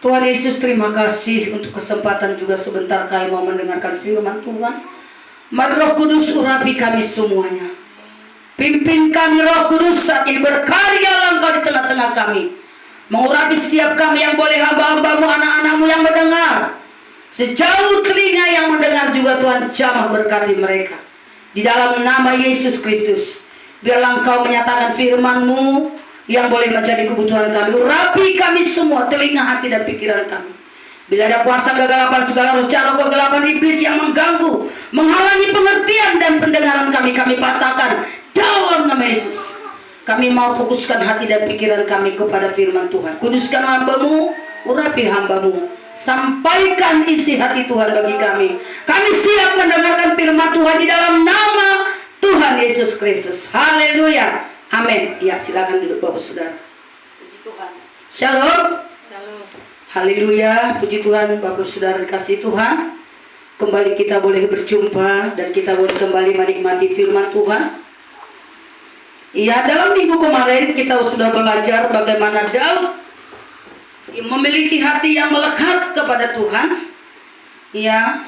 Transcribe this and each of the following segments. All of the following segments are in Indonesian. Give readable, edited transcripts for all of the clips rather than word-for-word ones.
Tuhan Yesus, terima kasih untuk kesempatan juga sebentar kami mau mendengarkan firman Tuhan. Mari Roh Kudus urapi kami semuanya. Pimpin kami Roh Kudus saat ini, berkarya Engkau di tengah-tengah kami. Mengurapi setiap kami yang boleh hamba-hambamu, anak-anakmu yang mendengar. Sejauh telinga yang mendengar juga Tuhan jamah berkati mereka. Di dalam nama Yesus Kristus, biarlah Engkau menyatakan firman-Mu yang boleh menjadi kebutuhan kami. Urapi kami semua, telinga, hati, dan pikiran kami. Bila ada kuasa kegelapan, segala roh jahat kegelapan iblis yang mengganggu, menghalangi pengertian dan pendengaran kami, kami patahkan dalam nama Yesus. Kami mau fokuskan hati dan pikiran kami kepada firman Tuhan. Kuduskan hamba-Mu, urapi hamba-Mu. Sampaikan isi hati Tuhan bagi kami. Kami siap mendengarkan firman Tuhan di dalam nama Tuhan Yesus Kristus. Haleluya. Amin. Ya, silakan duduk Bapak Saudara. Puji Tuhan. Shalom. Shalom. Haleluya. Puji Tuhan Bapak Saudara dikasih Tuhan. Kembali kita boleh berjumpa dan kita boleh kembali menikmati firman Tuhan. Ya, dalam minggu kemarin kita sudah belajar bagaimana Daud memiliki hati yang melekat kepada Tuhan. Ya,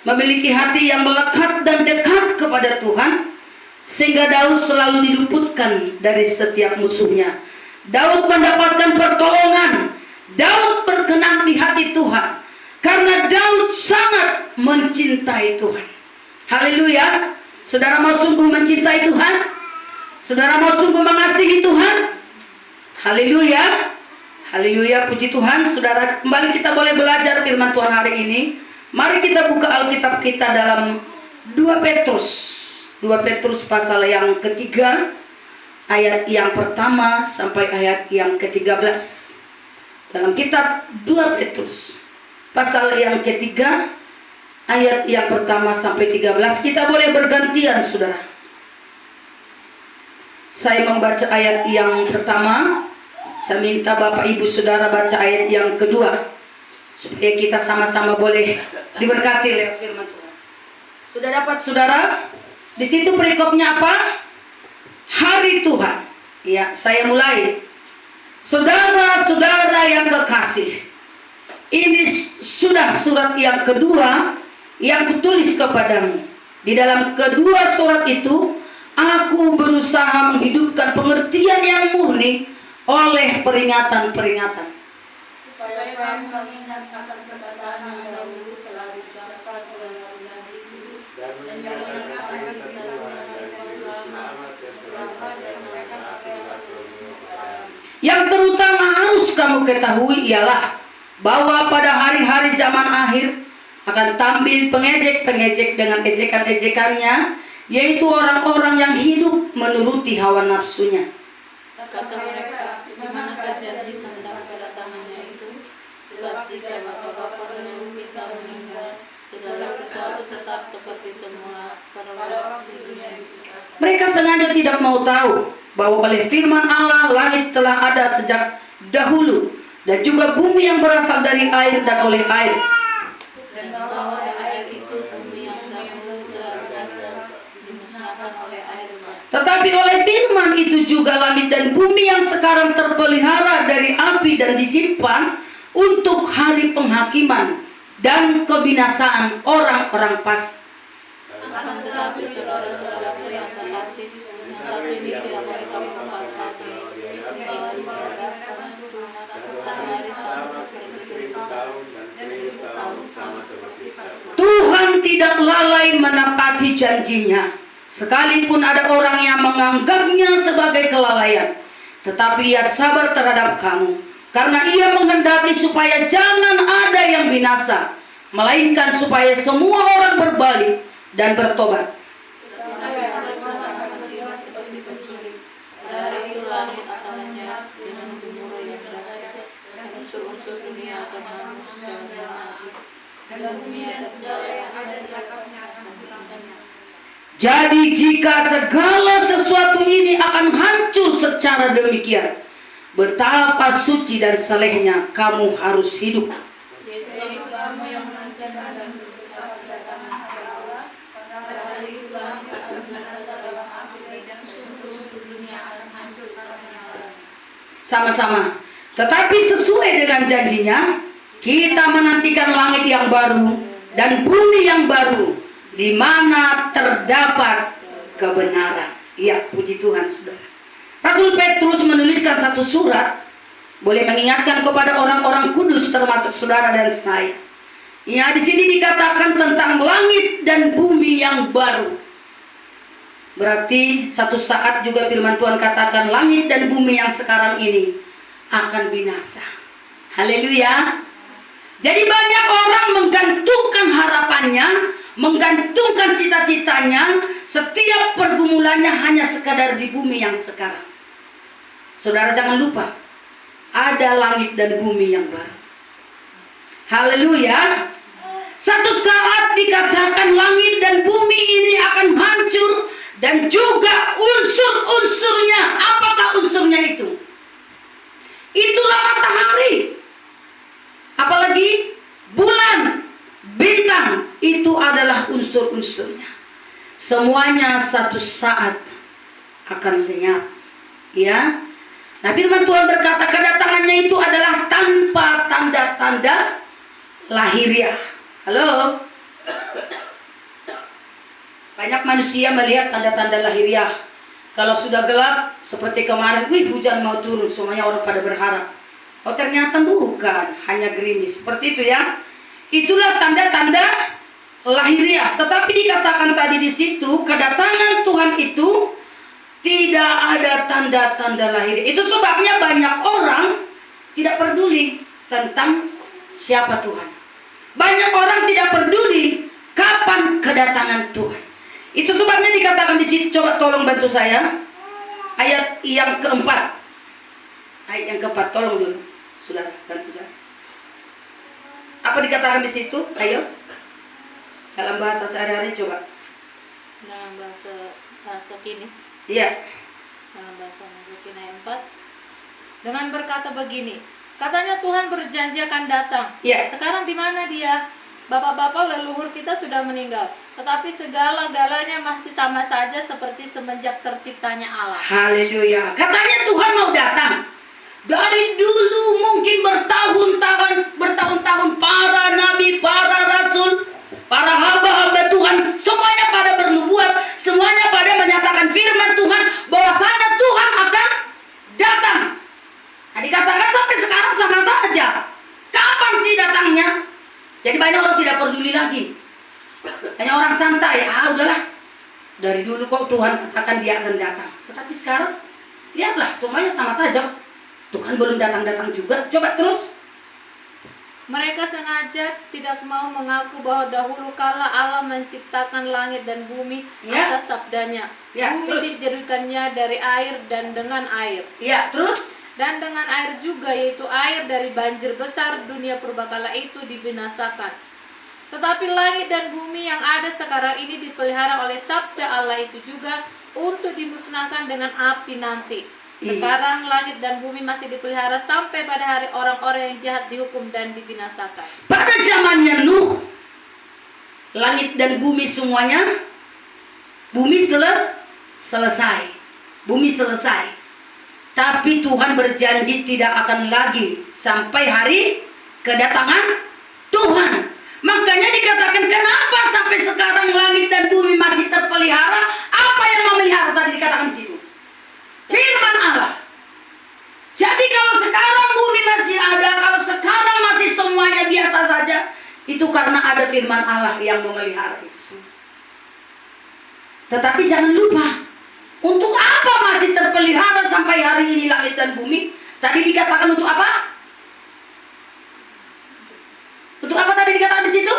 memiliki hati yang melekat dan dekat kepada Tuhan. Sehingga Daud selalu diluputkan dari setiap musuhnya. Daud mendapatkan pertolongan. Daud berkenan di hati Tuhan. Karena Daud sangat mencintai Tuhan. Haleluya. Saudara mau sungguh mencintai Tuhan? Saudara mau sungguh mengasihi Tuhan? Haleluya. Haleluya, puji Tuhan. Saudara, kembali kita boleh belajar firman Tuhan hari ini. Mari kita buka Alkitab kita dalam 2 Petrus. 2 Petrus pasal yang ketiga, ayat yang pertama sampai ayat yang ke-13. Dalam kitab 2 Petrus pasal yang ketiga, ayat yang pertama sampai 13. Kita boleh bergantian, saudara. Saya membaca ayat yang pertama. Saya minta Bapak Ibu Saudara baca ayat yang kedua, supaya kita sama-sama boleh diberkati lewat firman Tuhan. Sudah dapat, saudara? Di situ perikopnya apa? Hari Tuhan. Ya, saya mulai. Saudara-saudara yang kekasih, ini sudah surat yang kedua yang kutulis kepadamu. Di dalam kedua surat itu, aku berusaha menghidupkan pengertian yang murni oleh peringatan-peringatan. Supaya kamu mengingat akan perkataan yang dahulu telah diucapkan oleh Nabi Kudus dan yang menetapkan kita yang terutama harus kamu ketahui ialah bahwa pada hari-hari zaman akhir akan tampil pengejek-pengejek dengan ejekan-ejekannya, yaitu orang-orang yang hidup menuruti hawa nafsunya. Kata mereka, di manakah janji tentang kedatangannya itu? Sebab jika bapak-bapak menurut kita meninggal, segala sesuatu tetap seperti semula pada waktu dunia diciptakan. Mereka sengaja tidak mau tahu bahwa oleh firman Allah langit telah ada sejak dahulu, dan juga bumi yang berasal dari air dan oleh air. Dan bahwa air itu bumi yang dahulu telah berasal dimusnahkan oleh air bah. Tetapi oleh firman itu juga langit dan bumi yang sekarang terpelihara dari api dan disimpan untuk hari penghakiman dan kebinasaan orang-orang fasik. Akan tetapi saudara-saudaraku yang kekasih, satu ini tidak boleh kamu lupakan, yaitu bahwa diberkatkan Tuhan satu hari sama seperti 1000 tahun dan 1000 tahun sama seperti 1 tahun. Tuhan tidak lalai menepati janjinya, sekalipun ada orang yang menganggapnya sebagai kelalaian. Tetapi ia sabar terhadap kamu, karena ia menghendaki supaya jangan ada yang binasa, melainkan supaya semua orang berbalik dan bertobat. Tetapi Tuhan akan tiba seperti pencuri. Dari itu langit akan lenyap dengan gemuruh yang dahsyat, dan unsur-unsur dunia akan hangus dengan api, dan bumi dan segala yang ada di atasnya akan hilang. Jadi jika segala sesuatu ini akan hancur secara demikian, betapa suci dan salehnya kamu harus hidup. Yaitu kamu yang menantikan dan berusaha kedatangan Allah. Pada hari itu langit akan binasa dalam api, dan unsur-unsur dunia akan hancur karena nyala. Sama-sama. Tetapi sesuai dengan janjinya, Kita menantikan langit yang baru dan bumi yang baru, di mana terdapat kebenaran. Ya, puji Tuhan, saudara. Rasul Petrus menuliskan satu surat, boleh mengingatkan kepada orang-orang kudus termasuk saudara dan saya. Ya, di sini dikatakan tentang langit dan bumi yang baru. Berarti satu saat juga firman Tuhan katakan langit dan bumi yang sekarang ini akan binasa. Haleluya. Jadi banyak orang menggantungkan harapannya, menggantungkan cita-citanya, setiap pergumulannya hanya sekadar di bumi yang sekarang. Saudara jangan lupa, ada langit dan bumi yang baru. Haleluya. Satu saat dikatakan langit dan bumi ini akan hancur, dan juga unsur-unsurnya. Apakah unsurnya itu? Itulah matahari, apalagi bulan, bintang, itu adalah unsur-unsurnya. Semuanya satu saat akan lenyap. Ya. Nah, firman Tuhan berkata kedatangannya itu adalah tanpa tanda-tanda lahiriah. Halo. Banyak manusia melihat tanda-tanda lahiriah. Kalau sudah gelap seperti kemarin, hujan mau turun, semuanya orang pada berharap. Oh, ternyata bukan, hanya gerimis. Seperti itu ya. Itulah tanda-tanda lahiriah. Tetapi dikatakan tadi di situ, kedatangan Tuhan itu tidak ada tanda-tanda lahiriah. Itu sebabnya banyak orang tidak peduli tentang siapa Tuhan. Banyak orang tidak peduli kapan kedatangan Tuhan. Itu sebabnya dikatakan di situ, coba tolong bantu saya. Ayat yang keempat. Ayat yang keempat, tolong dulu. Sudah, bantu saya. Apa dikatakan di situ? Ayo. Dalam bahasa sehari-hari coba. Dalam bahasa kini. Iya. Dalam bahasa kini ayat 4. Dengan berkata begini, katanya Tuhan berjanji akan datang. Iya. Sekarang di mana dia? Bapak-bapak leluhur kita sudah meninggal, tetapi segala-galanya masih sama saja seperti semenjak terciptanya Allah. Haleluya. Katanya Tuhan mau datang. Dari dulu mungkin bertahun-tahun para nabi, para rasul, para hamba-hamba Tuhan, semuanya pada bernubuat, semuanya pada menyatakan firman Tuhan bahwasanya Tuhan akan datang. Nah, dikatakan sampai sekarang sama saja. Kapan sih datangnya? Jadi banyak orang tidak peduli lagi. Hanya orang santai, udahlah. Dari dulu kok Tuhan katakan dia akan datang. Tetapi sekarang, lihatlah semuanya sama saja. Tuhan belum datang-datang juga. Coba terus. Mereka sengaja tidak mau mengaku bahwa dahulu kala Allah menciptakan langit dan bumi atas sabdanya. Bumi terus. dijadikannya dari air dan dengan air. Terus. Dan dengan air juga, yaitu air dari banjir besar, dunia purbakala itu dibinasakan. Tetapi langit dan bumi yang ada sekarang ini dipelihara oleh sabda Allah itu juga untuk dimusnahkan dengan api nanti. Sekarang langit dan bumi masih dipelihara sampai pada hari orang-orang yang jahat dihukum dan dibinasakan. Pada zamannya Nuh, langit dan bumi semuanya, bumi selesai. Bumi selesai. Tapi Tuhan berjanji tidak akan lagi sampai hari kedatangan Tuhan. Makanya dikatakan kenapa sampai sekarang langit dan bumi masih terpelihara? Apa yang memelihara tadi dikatakan di situ? Firman Allah. Jadi kalau sekarang bumi masih ada, kalau sekarang masih semuanya biasa saja, itu karena ada firman Allah yang memelihara itu. Tetapi jangan lupa, untuk apa masih terpelihara sampai hari ini langit dan bumi? Tadi dikatakan untuk apa? Untuk apa tadi dikatakan di situ?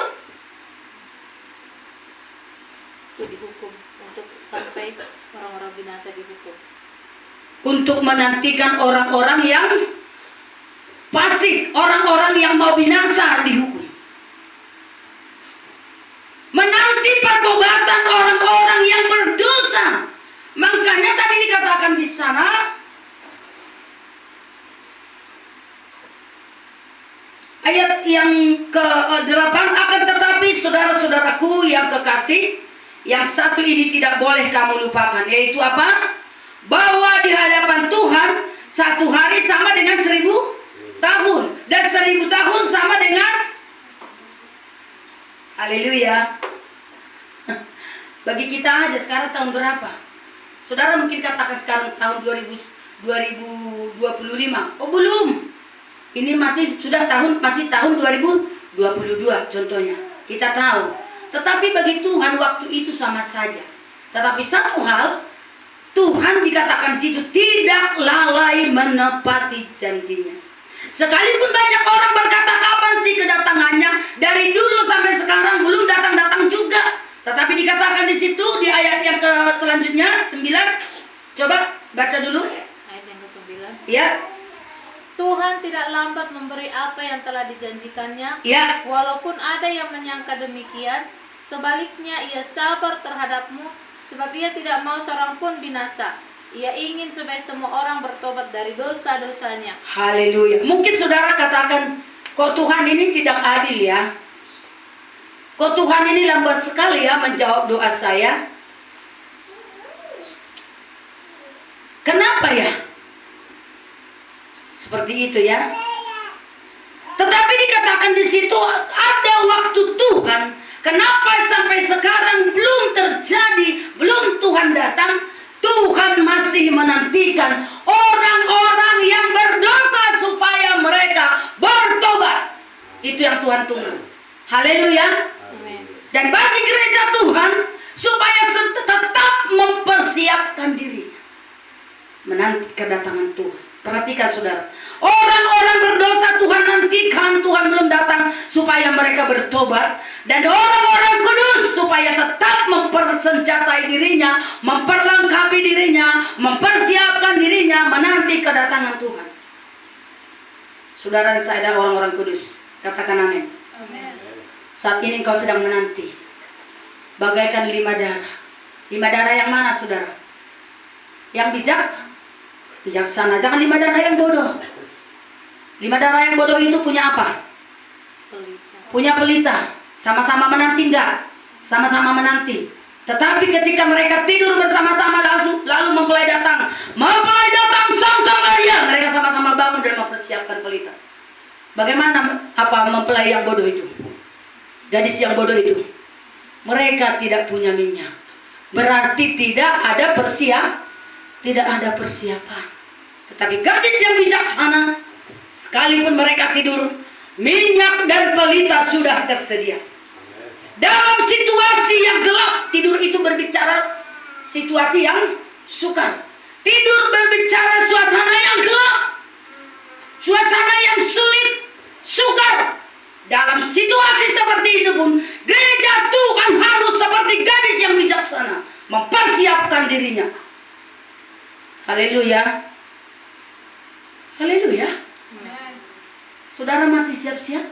Untuk dihukum, untuk sampai orang-orang binasa dihukum. Untuk menantikan orang-orang yang fasik, orang-orang yang mau binasa dihukum. Menanti pertobatan orang-orang yang berdosa. Makanya tadi dikatakan di sana ayat yang ke-8, akan tetapi saudara-saudaraku yang kekasih, yang satu ini tidak boleh kamu lupakan, yaitu apa? Bahwa di hadapan Tuhan satu hari sama dengan 1000 tahun, dan 1000 tahun sama dengan Haleluya. Bagi kita aja sekarang tahun berapa? Saudara mungkin katakan sekarang tahun 2025. Oh belum. Ini masih tahun 2022 contohnya. Kita tahu. Tetapi bagi Tuhan waktu itu sama saja. Tetapi satu hal, Tuhan dikatakan di situ tidak lalai menepati janjinya. Sekalipun banyak orang berkata kapan sih kedatangannya, dari dulu sampai sekarang belum datang-datang juga. Tetapi dikatakan di situ di ayat yang selanjutnya 9. Coba baca dulu. Ayat yang ke-9. Ya. Tuhan tidak lambat memberi apa yang telah dijanjikannya, Ya. walaupun ada yang menyangka demikian. Sebaliknya ia sabar terhadapmu, sebab ia tidak mau seorang pun binasa. Ia ingin supaya semua orang bertobat dari dosa-dosanya. Haleluya. Mungkin saudara katakan, kok Tuhan ini tidak adil ya? Kok Tuhan ini lambat sekali ya menjawab doa saya? Kenapa ya? Seperti itu ya. Tetapi dikatakan di situ ada waktu Tuhan. Kenapa sampai sekarang belum terjadi, belum Tuhan datang? Tuhan masih menantikan orang-orang yang berdosa supaya mereka bertobat. Itu yang Tuhan tunggu. Haleluya. Amin. Dan bagi gereja Tuhan supaya tetap mempersiapkan diri menanti kedatangan Tuhan. Perhatikan saudara, orang-orang berdosa Tuhan nantikan, Tuhan belum datang supaya mereka bertobat. Dan orang-orang kudus supaya tetap mempersenjatai dirinya, memperlengkapi dirinya, mempersiapkan dirinya menanti kedatangan Tuhan. Saudara, saya ada orang-orang kudus, katakan amin. Amin. Saat ini engkau sedang menanti bagaikan 5 darah. 5 darah yang mana saudara? Yang bijaksana. Jangan 5 darah yang bodoh. 5 darah yang bodoh itu punya apa? Pelita. Punya pelita. Sama-sama menanti enggak? Sama-sama menanti. Tetapi ketika mereka tidur bersama-sama lalu mempelai datang. Mempelai datang sang-sang dia. Mereka sama-sama bangun dan mempersiapkan pelita. Bagaimana mempelai yang bodoh itu? Gadis yang bodoh itu? Mereka tidak punya minyak. Berarti tidak ada persiapan. Tetapi gadis yang bijaksana, sekalipun mereka tidur, minyak dan pelita sudah tersedia. Dalam situasi yang gelap, tidur itu berbicara situasi yang sukar. Tidur berbicara suasana yang gelap, suasana yang sulit, sukar. Dalam situasi seperti itu pun, gereja Tuhan harus seperti gadis yang bijaksana, mempersiapkan dirinya. Haleluya. Haleluya. Saudara masih siap-siap?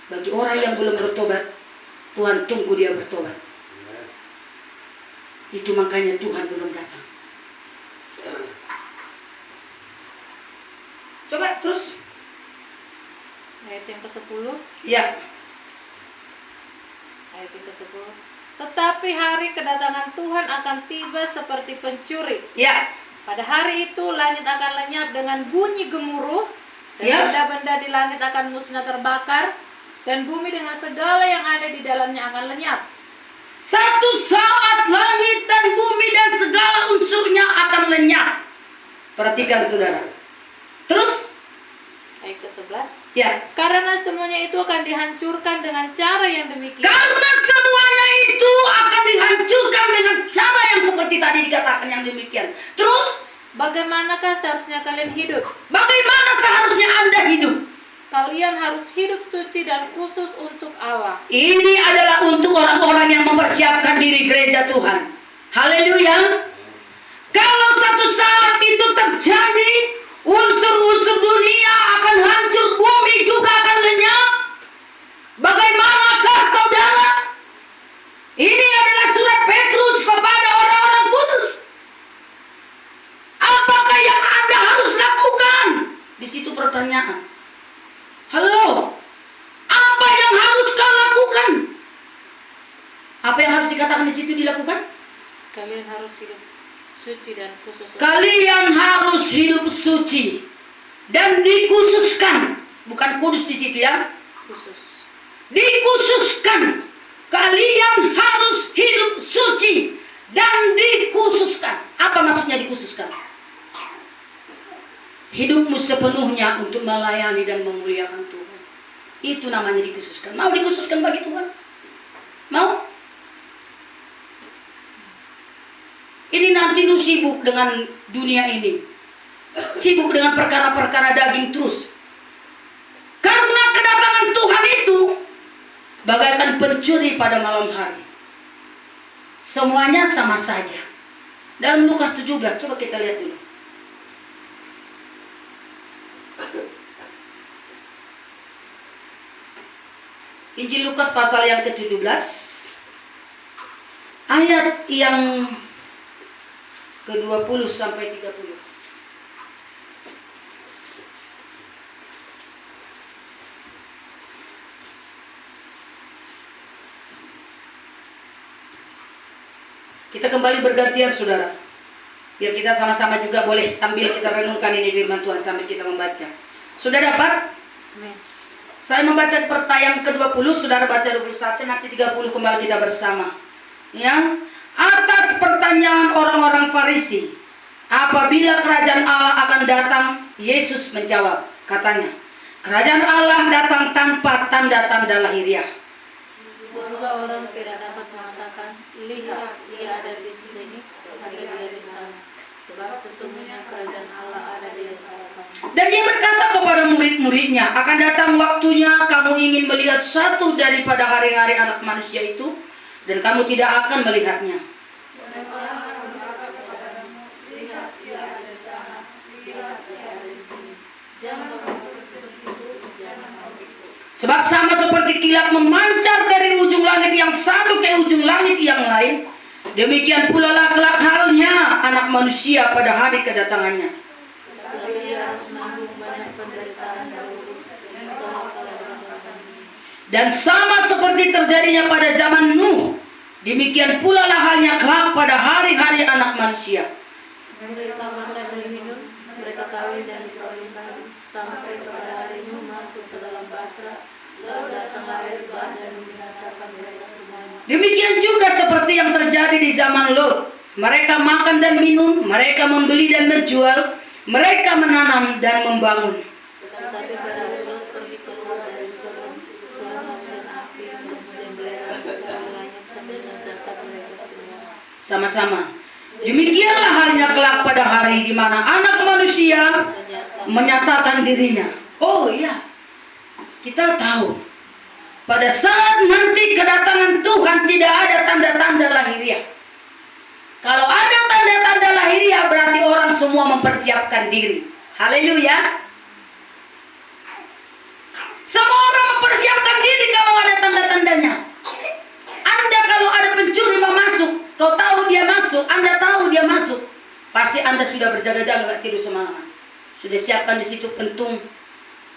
Bagi orang yang belum bertobat, Tuhan tunggu dia bertobat. Itu makanya Tuhan belum datang. Coba terus. Ayat yang ke-10. Ya. Ayat yang ke-10. Tetapi hari kedatangan Tuhan akan tiba seperti pencuri. Ya. Pada hari itu langit akan lenyap dengan bunyi gemuruh, dan Ya. benda-benda di langit akan musnah terbakar, dan bumi dengan segala yang ada di dalamnya akan lenyap. Satu saat langit dan bumi dan segala unsurnya akan lenyap. Perhatikan saudara. Terus? Ayat ke-11. Ya. Karena semuanya itu akan dihancurkan dengan cara yang demikian. Karena semuanya itu akan dihancurkan dengan cara yang seperti tadi dikatakan yang demikian. Terus, Bagaimanakah seharusnya kalian hidup? bagaimana seharusnya Anda hidup? Kalian harus hidup suci dan khusus untuk Allah. Ini adalah untuk orang-orang yang mempersiapkan diri gereja Tuhan. Haleluya. Kalau satu saat itu terjadi, unsur-unsur dunia akan hancur, bumi juga akan lenyap. Bagaimanakah saudara? Ini adalah surat Petrus kepada orang-orang kudus. Apakah yang Anda harus lakukan? Di situ pertanyaan. Halo, apa yang harus kau lakukan? Apa yang harus dikatakan di situ dilakukan? Kalian harus hidup suci dan khusus. Kalian harus hidup suci dan dikhususkan. bukan kudus di situ ya. Khusus. Dikhususkan. Kalian harus hidup suci dan dikhususkan. Apa maksudnya dikhususkan? Hidupmu sepenuhnya untuk melayani dan memuliakan Tuhan. Itu namanya dikhususkan. Mau dikhususkan bagi Tuhan? Mau? Ini nanti lu sibuk dengan dunia ini. Sibuk dengan perkara-perkara daging terus. Karena kedatangan Tuhan itu bagaikan pencuri pada malam hari. Semuanya sama saja. Dalam Lukas 17, coba kita lihat dulu. Injil Lukas pasal yang ke-17, ayat yang ke-20 sampai 30. Kita kembali bergantian saudara. Biar kita sama-sama juga boleh sambil kita renungkan ini firman Tuhan sambil kita membaca. Sudah dapat? Amin. Saya membaca pertanyaan ke-20, saudara baca 21, nanti 30 kembali kita bersama. Ya. Atas pertanyaan orang-orang Farisi, apabila kerajaan Allah akan datang, Yesus menjawab, katanya, kerajaan Allah datang tanpa tanda-tanda lahiriah. Juga orang tidak dapat mengatakan, lihat, ia ada di sini atau dia di sana. Sebab sesungguhnya kerajaan Allah ada di antara kamu. Dan dia berkata kepada murid-muridnya, akan datang waktunya kamu ingin melihat satu daripada hari-hari anak manusia itu, dan kamu tidak akan melihatnya. Sebab sama seperti kilat memancar dari ujung langit yang satu ke ujung langit yang lain, demikian pula lah kelak halnya anak manusia pada hari kedatangannya. Dan sama seperti terjadinya pada zaman Nuh, demikian pula lah halnya kelak pada hari-hari anak manusia. Mereka makan dan minum, mereka kawin dan dikawinkan, sampai kepada hari Nuh masuk ke dalam bahtera, lalu datanglah air bah dan membinasakan mereka semuanya. Demikian juga seperti yang terjadi di zaman Lot. Mereka makan dan minum, mereka membeli dan menjual, mereka menanam dan membangun. Tetapi pada Lot pergi keluar dari Sodom, Tuhan memberikan api yang kemudian belerang ke dalam langit dan membinasakan mereka semua. Sama-sama. Demikianlah halnya kelak pada hari di mana anak manusia menyatakan dirinya. Oh iya, kita tahu pada saat nanti kedatangan Tuhan tidak ada tanda-tanda lahiriah. Kalau ada tanda-tanda lahiriah berarti orang semua mempersiapkan diri. Haleluya. Semua orang mempersiapkan diri kalau ada tanda-tandanya. Anda kalau ada pencuri mau masuk, kau tahu dia masuk, Anda tahu dia masuk, pasti Anda sudah berjaga-jaga, nggak tidur semalaman. Sudah siapkan di situ pentung,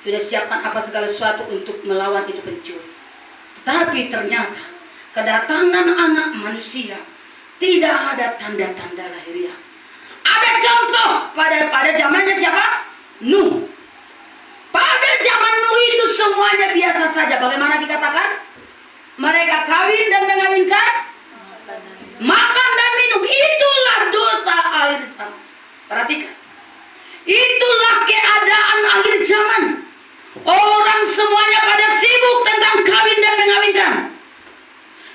sudah siapkan apa segala sesuatu untuk melawan itu pencuri. Tetapi ternyata kedatangan anak manusia tidak ada tanda-tanda lahiriah. Ada contoh pada zamannya siapa? Nuh. Pada zaman Nuh itu semuanya biasa saja. Bagaimana dikatakan? Mereka kawin dan mengawinkan, makan dan minum. Itulah dosa akhir zaman. Perhatikan. Itulah keadaan akhir zaman. Orang semuanya pada sibuk tentang kawin dan mengawinkan.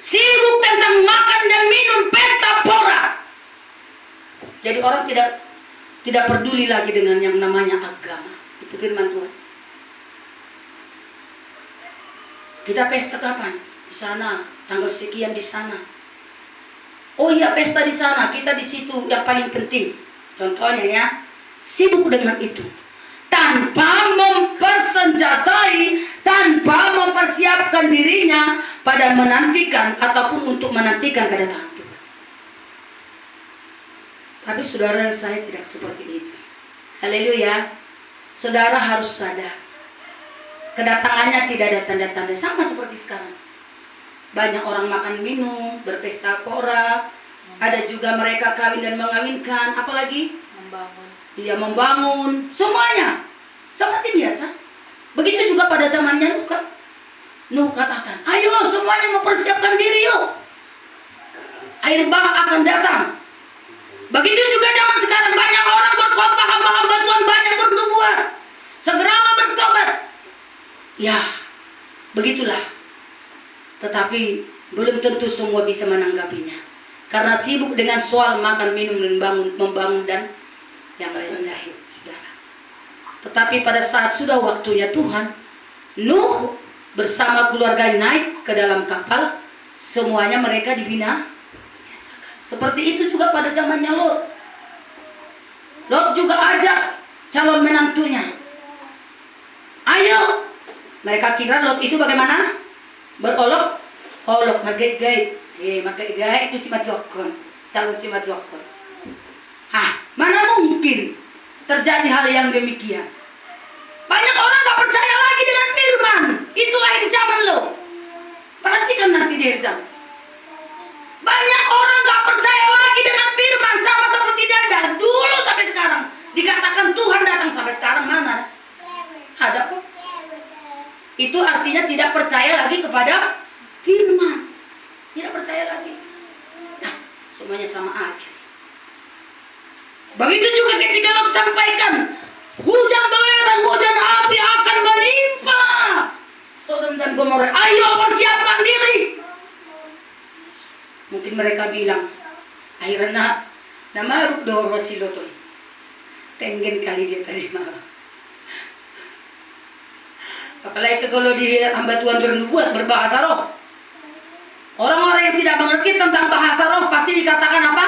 Sibuk tentang makan dan minum, pesta pora. Jadi orang tidak peduli lagi dengan yang namanya agama. Itu firman Tuhan. Kita pesta kapan? Di sana, tanggal sekian di sana. Oh iya, pesta di sana, kita di situ yang paling penting. Contohnya ya, sibuk dengan itu. Tanpa mempersenjatai, tanpa mempersiapkan dirinya pada menantikan ataupun untuk menantikan kedatangan Tuhan. Tapi saudara, saya tidak seperti itu. Haleluya. Saudara harus sadar. Kedatangannya tidak ada tanda-tanda, sama seperti sekarang. Banyak orang makan minum, berpesta pora, ada juga mereka kawin dan mengawinkan, apalagi Membangun. dia membangun, semuanya seperti biasa. Begitu juga pada zamannya Nuh kan. Nuh katakan, ayo semuanya mempersiapkan diri yuk. Air bah akan datang. Begitu juga zaman sekarang banyak orang berkhotbah hamba Tuhan banyak bernubuat. Segeralah bertobat. Ya, begitulah. Tetapi belum tentu semua bisa menanggapinya. Karena sibuk dengan soal makan, minum, dan membangun dan yang lain-lain. Tetapi pada saat sudah waktunya Tuhan, Nuh bersama keluarga naik ke dalam kapal, semuanya mereka dibina. Seperti itu juga pada zamannya Lot. Lot juga ajak calon menantunya. Ayo. Mereka kira Lot itu bagaimana? Berolok-olok, magait-gait. Magait-gait itu si majokon. Calon si majokon. Mana mungkin terjadi hal yang demikian. Banyak orang gak percaya lagi dengan firman. Itu akhir zaman lo. Perhatikan nanti di akhir zaman. Banyak orang gak percaya lagi dengan firman. Sama seperti Danda. Dulu sampai sekarang. Dikatakan Tuhan datang sampai sekarang mana? Ada kok. Itu artinya tidak percaya lagi kepada firman. Tidak percaya lagi. Nah, semuanya sama aja. Begitu juga ketika Lot sampaikan, hujan belerang, hujan api akan menimpa Sodom dan Gomora. Ayo persiapkan diri. Mungkin mereka bilang, akhirnya nama ruk do rosiloton. Tenggen kali dia tadi malam. Apalagi kalau di hamba Tuhan bernubuat berbahasa roh. Orang-orang yang tidak mengerti tentang bahasa roh pasti dikatakan apa?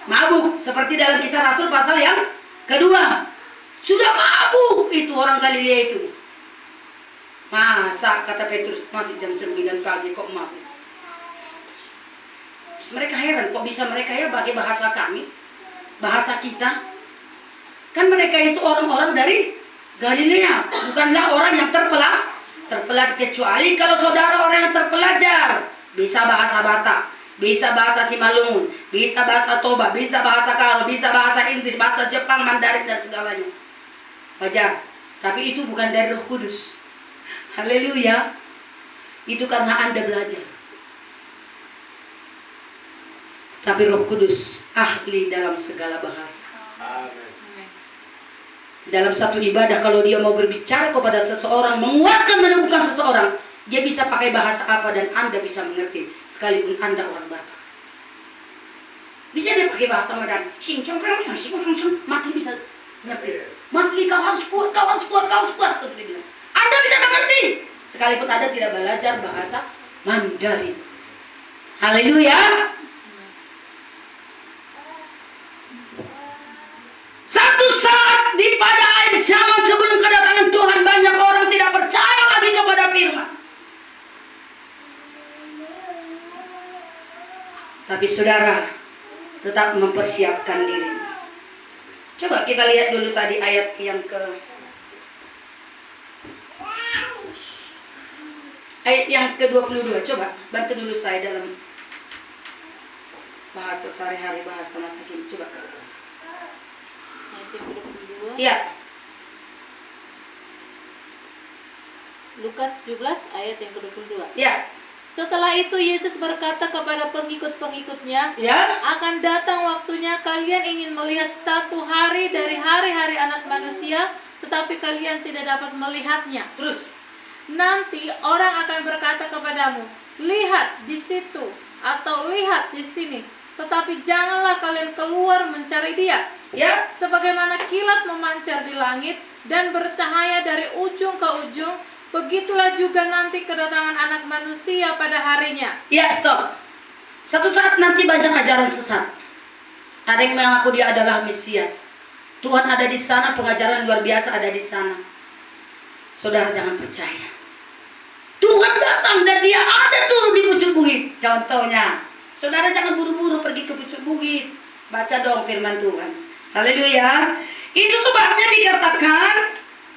Mabuk. Seperti dalam Kisah Rasul pasal yang kedua. Sudah mabuk itu orang Galilea itu. Masa kata Petrus masih jam 9 pagi kok mabuk. Terus mereka heran kok bisa mereka ya pakai bahasa kami, bahasa kita. Kan mereka itu orang-orang dari Galilea, bukanlah orang yang terpelajar, kecuali kalau saudara orang yang terpelajar, bisa bahasa Batak, bisa bahasa Simalungun, bisa bahasa Toba, bisa bahasa Karo, bisa bahasa Inggris, bahasa Jepang, Mandarin dan segalanya. Wajar, tapi itu bukan dari Roh Kudus. Haleluya. Itu karena Anda belajar. Tapi Roh Kudus ahli dalam segala bahasa. Amin. Dalam satu ibadah kalau dia mau berbicara kepada seseorang, menguatkan, meneguhkan seseorang, dia bisa pakai bahasa apa dan Anda bisa mengerti, sekalipun Anda orang Batak. Bisa dia pakai bahasa Mandarin, Masli bisa mengerti. Masli kau harus kuat, kau harus kuat, kau harus kuat. Anda bisa mengerti, sekalipun Anda tidak belajar bahasa Mandarin. Haleluya. Satu saat di pada akhir zaman sebelum kedatangan Tuhan, banyak orang tidak percaya lagi kepada firman. Tapi saudara tetap mempersiapkan diri. Coba kita lihat dulu tadi ayat yang ke-22. Coba bantu dulu saya dalam bahasa sehari-hari, bahasa masa kini. Coba. Iya. Lukas 17 ayat yang ke-22. Ya. Setelah itu Yesus berkata kepada pengikut-pengikutnya, Ya. akan datang waktunya kalian ingin melihat satu hari dari hari-hari Anak Manusia, tetapi kalian tidak dapat melihatnya. Terus. Nanti orang akan berkata kepadamu, lihat di situ atau lihat di sini, tetapi janganlah kalian keluar mencari dia. Ya. Sebagaimana kilat memancar di langit dan bercahaya dari ujung ke ujung, begitulah juga nanti kedatangan Anak Manusia pada harinya. Ya, stop. Satu saat nanti banyak ajaran sesat. Ada yang mengaku dia adalah Mesias. Tuhan ada di sana, pengajaran luar biasa ada di sana. Saudara jangan percaya. Tuhan datang dan dia ada turun di pucuk bukit. Contohnya, saudara jangan buru-buru pergi ke pucuk bukit. Baca dong firman Tuhan. Haleluya. Itu sebabnya dikatakan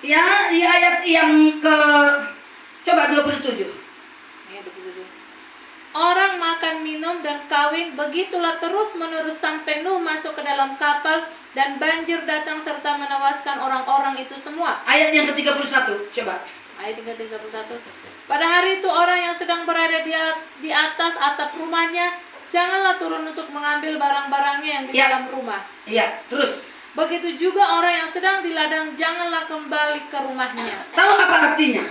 ya di ayat yang coba 27. Orang makan, minum, dan kawin, begitulah terus menerus sampai Nuh masuk ke dalam kapal, dan banjir datang serta menewaskan orang-orang itu semua. Ayat yang ke-31, coba. Ayat 31. Pada hari itu orang yang sedang berada di atas atap rumahnya janganlah turun untuk mengambil barang-barangnya yang di dalam rumah. Iya, terus. Begitu juga orang yang sedang di ladang janganlah kembali ke rumahnya. Tahu apa artinya?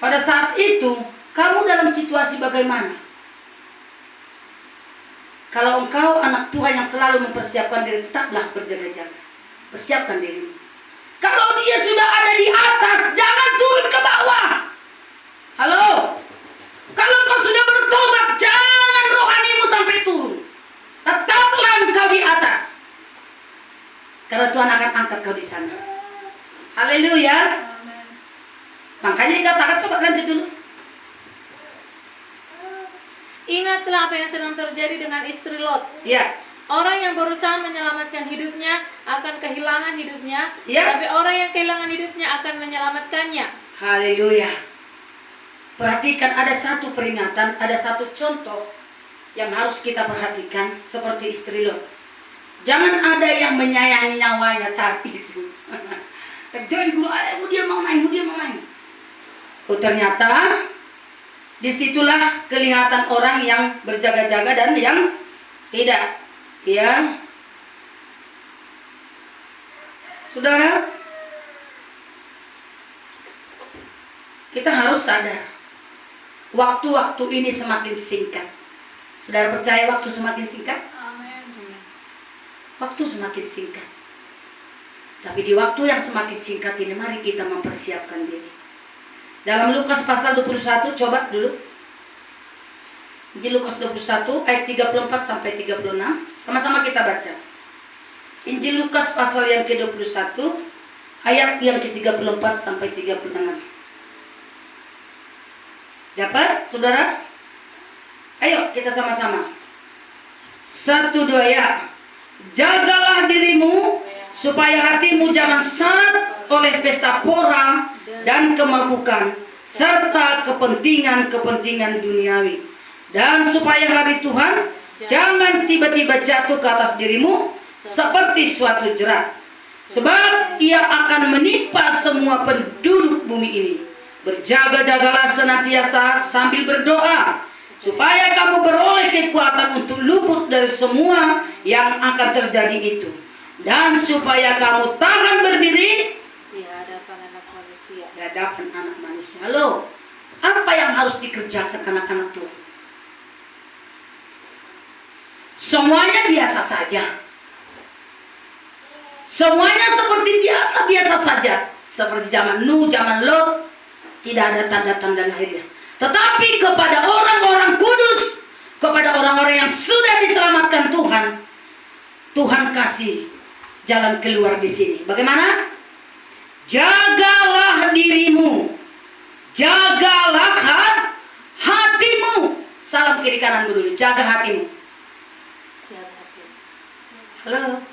Pada saat itu, kamu dalam situasi bagaimana? Kalau engkau anak Tuhan yang selalu mempersiapkan diri, tetaplah berjaga-jaga. Persiapkan dirimu. Kalau dia sudah ada di atas, jangan turun ke bawah. Halo? Kalau kau sudah bertobat, jangan rohanimu sampai turun. Tetaplah engkau di atas. Karena Tuhan akan angkat kau di sana. Haleluya. Makanya dikatakan, coba lanjut dulu. Ingatlah apa yang sedang terjadi dengan istri Lot. Ya. Orang yang berusaha menyelamatkan hidupnya akan kehilangan hidupnya, Ya. tapi orang yang kehilangan hidupnya akan menyelamatkannya. Haleluya. Perhatikan, ada satu peringatan, ada satu contoh yang harus kita perhatikan seperti istri Lot. Jangan ada yang menyayangi nyawanya saat itu. Terjadi guru, dia mau naik, dia mau naik. Oh, ternyata disitulah kelihatan orang yang berjaga-jaga dan yang tidak. Ya, saudara, kita harus sadar waktu-waktu ini semakin singkat. Saudara percaya waktu semakin singkat? Amin. Waktu semakin singkat. Tapi di waktu yang semakin singkat ini, mari kita mempersiapkan diri. Dalam Lukas pasal 21, coba dulu. Injil Lukas 21 ayat 34 sampai 36. Sama-sama kita baca. Injil Lukas pasal yang ke-21 ayat yang ke-34 sampai 36. Dapat, saudara? Ayo kita sama-sama. 1, 2 ya. Jagalah dirimu supaya hatimu jangan syarat oleh pesta pora dan kemabukan serta kepentingan-kepentingan duniawi. Dan supaya hari Tuhan jangan tiba-tiba jatuh ke atas dirimu seperti suatu jerat. Sebab ia akan menimpa semua penduduk bumi ini. Berjaga-jagalah senantiasa sambil berdoa, supaya kamu beroleh kekuatan untuk luput dari semua yang akan terjadi itu. Dan supaya kamu tahan berdiri Di hadapan anak manusia. di hadapan anak manusia. Halo, apa yang harus dikerjakan anak-anak Tuhan? Semuanya biasa saja. Semuanya seperti biasa-biasa saja. Seperti zaman Nuh, zaman Lot, tidak ada tanda-tanda lahirnya. Tetapi kepada orang-orang kudus, kepada orang-orang yang sudah diselamatkan Tuhan, Tuhan kasih jalan keluar di sini. Bagaimana? Jagalah dirimu, jagalah hatimu. Salam kiri kanan dulu, jaga hatimu. Halo.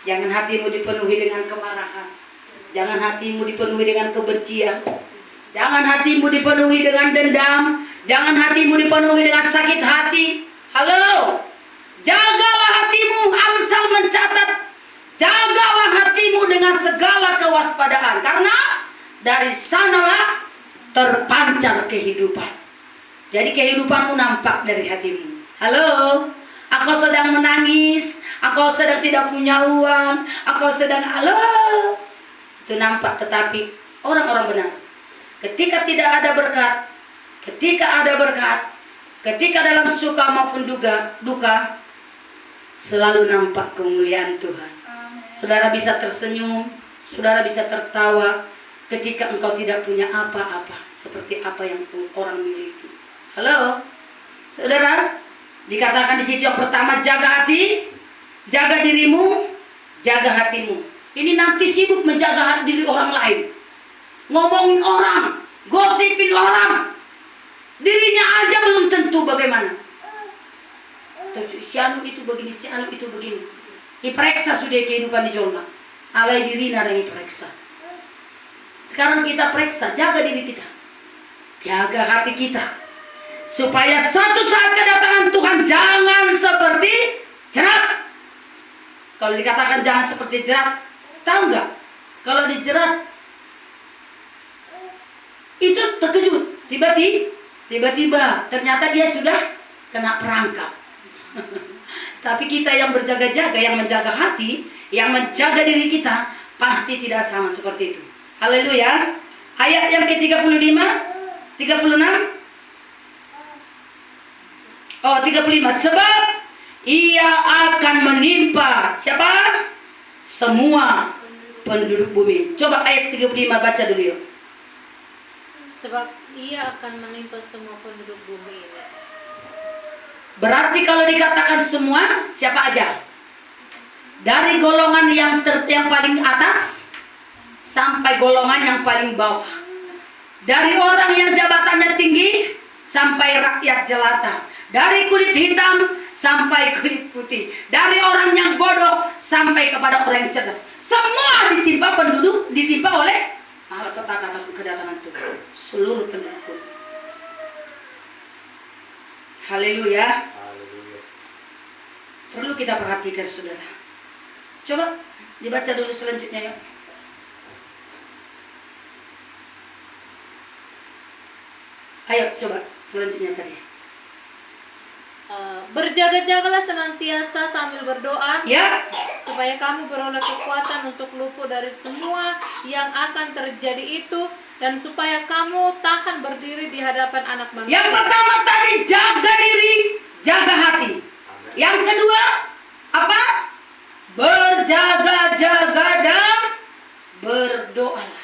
Jangan hatimu dipenuhi dengan kemarahan. Jangan hatimu dipenuhi dengan kebencian. Jangan hatimu dipenuhi dengan dendam. Jangan hatimu dipenuhi dengan sakit hati. Halo. Jagalah hatimu. Amsal mencatat, jagalah hatimu dengan segala kewaspadaan, karena dari sanalah terpancar kehidupan. Jadi kehidupanmu nampak dari hatimu. Halo. Aku sedang menangis, aku sedang tidak punya uang, aku sedang itu nampak. Tetapi orang-orang benar, ketika tidak ada berkat, ketika ada berkat, ketika dalam suka maupun duka, selalu nampak kemuliaan Tuhan. Saudara bisa tersenyum, saudara bisa tertawa ketika engkau tidak punya apa-apa seperti apa yang orang miliki. Halo, saudara. Dikatakan di situ yang pertama, jaga hati, jaga dirimu, jaga hatimu. Ini nanti sibuk menjaga diri orang lain, ngomongin orang, gosipin orang, dirinya aja belum tentu bagaimana. Si anu itu begini, si anu itu begini. Diperiksa sudah kehidupan di jolma. Alai diri nada yang diperiksa. Sekarang kita periksa, jaga diri kita, jaga hati kita. Supaya satu saat kedatangan Tuhan jangan seperti jerat. Kalau dikatakan jangan seperti jerat, tahu nggak? Kalau dijerat itu terkejut, tiba-tiba ternyata dia sudah kena perangkap. Tapi kita yang berjaga-jaga, yang menjaga hati, yang menjaga diri kita, pasti tidak sama seperti itu. Haleluya. Ayat yang ke-35, 36. Oh, 35. Sebab ia akan menimpa siapa? Semua penduduk bumi. Coba ayat 35 baca dulu yuk. Sebab ia akan menimpa semua penduduk bumi ini. Berarti kalau dikatakan semua, siapa aja? Dari golongan yang paling atas sampai golongan yang paling bawah. Dari orang yang jabatannya tinggi sampai rakyat jelata. Dari kulit hitam sampai kulit putih. Dari orang yang bodoh sampai kepada orang yang cerdas. Semua ditimpa oleh petaka kedatangan Tuhan. Seluruh penduduk bumi. Haleluya. Perlu kita perhatikan, saudara. Coba dibaca dulu selanjutnya ya. Ayo coba selanjutnya tadi. Berjaga-jagalah senantiasa sambil berdoa, Ya. supaya kamu beroleh kekuatan untuk luput dari semua yang akan terjadi itu, dan supaya kamu tahan berdiri di hadapan anak manusia. Yang pertama tadi jaga diri, jaga hati. Yang kedua apa? Berjaga-jaga dan berdoalah.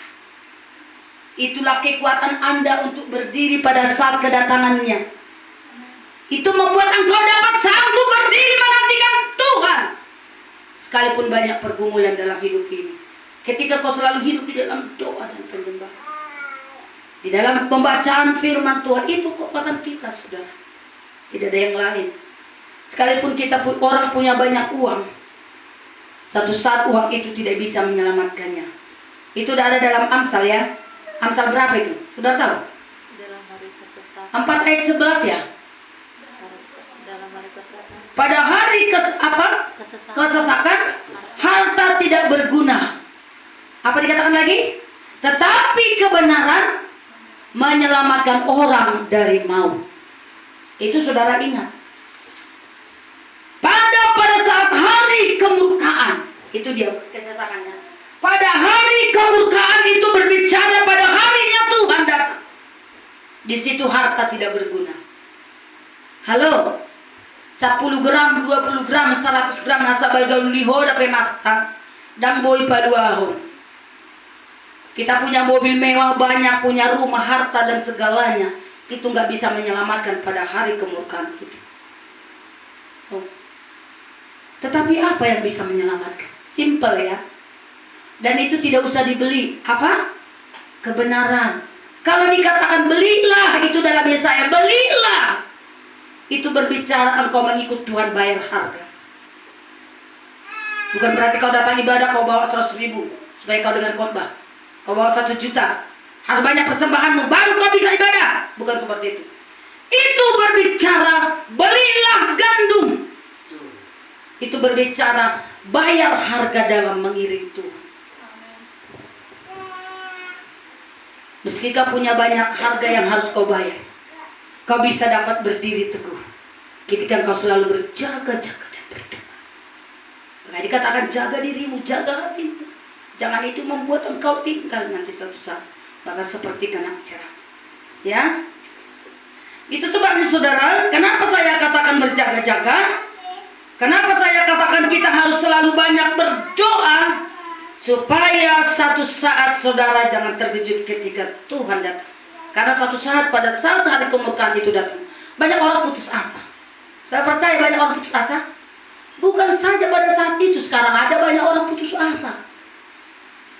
Itulah kekuatan Anda untuk berdiri pada saat kedatangannya. Itu membuat engkau dapat sanggup berdiri menantikan Tuhan. Sekalipun banyak pergumulan dalam hidup ini. Ketika kau selalu hidup di dalam doa dan penyembahan. Di dalam pembacaan firman Tuhan, itu kekuatan kita, saudara. Tidak ada yang lain. Sekalipun orang punya banyak uang, satu saat uang itu tidak bisa menyelamatkannya. Itu udah ada dalam Amsal ya. Amsal berapa itu? Sudah tahu? Dalam hari kesesakan. 4 ayat 11 ya. Dalam hari kesesakan. Pada hari kesesakan, harta tidak berguna. Apa dikatakan lagi? Tetapi kebenaran menyelamatkan orang dari maut. Itu saudara ingat. Pada saat hari kemurkaan, itu dia kesesakannya. Pada hari kemurkaan itu berbicara pada harinya Tuhan datang. Di situ harta tidak berguna. Halo, 10 gram, 20 gram, 100 gram nasabal gaul liho dapat masta dan boy paduahon. Kita punya mobil mewah banyak, punya rumah, harta dan segalanya, itu nggak bisa menyelamatkan pada hari kemurkaan itu. Oh. Tetapi apa yang bisa menyelamatkan? Simple ya. Dan itu tidak usah dibeli. Apa? Kebenaran. Kalau dikatakan belilah, itu dalam Yesaya, belilah. Itu berbicara engkau mengikut Tuhan bayar harga. Bukan berarti kau datang ibadah kau bawa 100.000 supaya kau dengar khotbah. Kau bawa 1 juta. Harus banyak persembahanmu baru kau bisa ibadah. Bukan seperti itu. Itu berbicara belilah gandum. Itu berbicara bayar harga dalam mengiring Tuhan. Meski kau punya banyak harga yang harus kau bayar, kau bisa dapat berdiri teguh ketika kau selalu berjaga-jaga dan berdoa. Nah, dikatakan jaga dirimu, jaga hatimu. Jangan itu membuat engkau tinggal nanti satu saat, maka seperti kena cerah. Ya, itu sebabnya saudara, kenapa saya katakan berjaga-jaga? Kenapa saya katakan kita harus selalu banyak berdoa? Supaya satu saat saudara jangan terkejut ketika Tuhan datang. Karena satu saat pada saat hari kemurkaan itu datang, banyak orang putus asa. Saya percaya banyak orang putus asa. Bukan saja pada saat itu, sekarang ada banyak orang putus asa.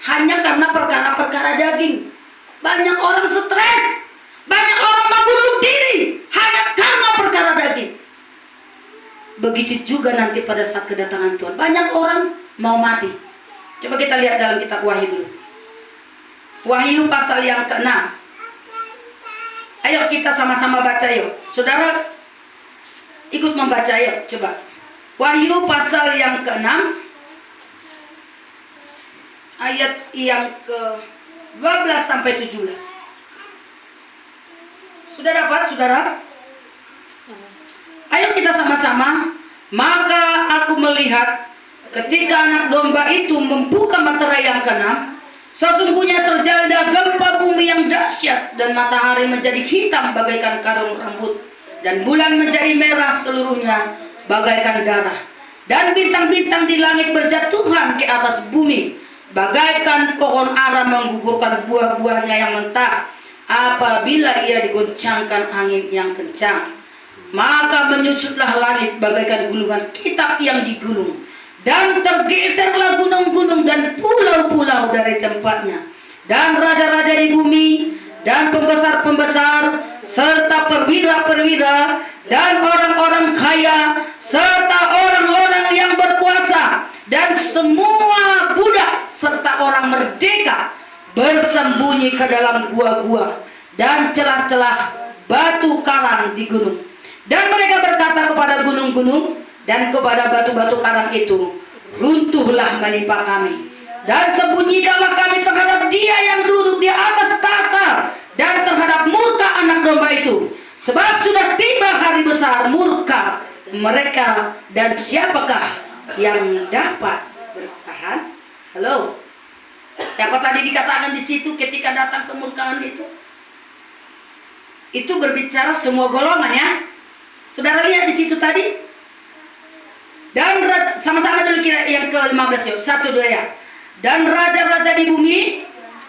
Hanya karena perkara-perkara daging. Banyak orang stres. Banyak orang mau bunuh diri hanya karena perkara daging. Begitu juga nanti pada saat kedatangan Tuhan, banyak orang mau mati. Coba kita lihat dalam kitab Wahyu dulu. Wahyu pasal yang ke-6. Ayo kita sama-sama baca yuk. Saudara ikut membaca yuk, coba. Wahyu pasal yang ke-6 ayat yang ke-12 sampai 17. Sudah dapat, saudara? Ayo kita sama-sama. Maka aku melihat ketika anak domba itu membuka materai yang ke-6, sesungguhnya terjadi gempa bumi yang dahsyat, dan matahari menjadi hitam bagaikan karung rambut, dan bulan menjadi merah seluruhnya bagaikan darah, dan bintang-bintang di langit berjatuhan ke atas bumi, bagaikan pohon ara menggugurkan buah-buahnya yang mentah apabila ia digoncangkan angin yang kencang. Maka menyusutlah langit bagaikan gulungan kitab yang digulung, dan tergeserlah gunung-gunung dan pulau-pulau dari tempatnya, dan raja-raja di bumi, dan pembesar-pembesar, serta perwira-perwira, dan orang-orang kaya, serta orang-orang yang berkuasa, dan semua budak, serta orang merdeka, bersembunyi ke dalam gua-gua dan celah-celah batu karang di gunung. Dan mereka berkata kepada gunung-gunung dan kepada batu-batu karang itu, runtuhlah menimpa kami, dan sembunyikanlah kami terhadap Dia yang duduk di atas tahta dan terhadap murka anak domba itu, sebab sudah tiba hari besar murka mereka, dan siapakah yang dapat bertahan? Halo, siapa tadi dikatakan di situ ketika datang kemurkaan itu? Itu berbicara semua golongan ya. Saudara lihat di situ tadi. Dan sama-sama dulu kita yang ke-15 yuk. 1, 2 ya. Dan raja-raja di bumi,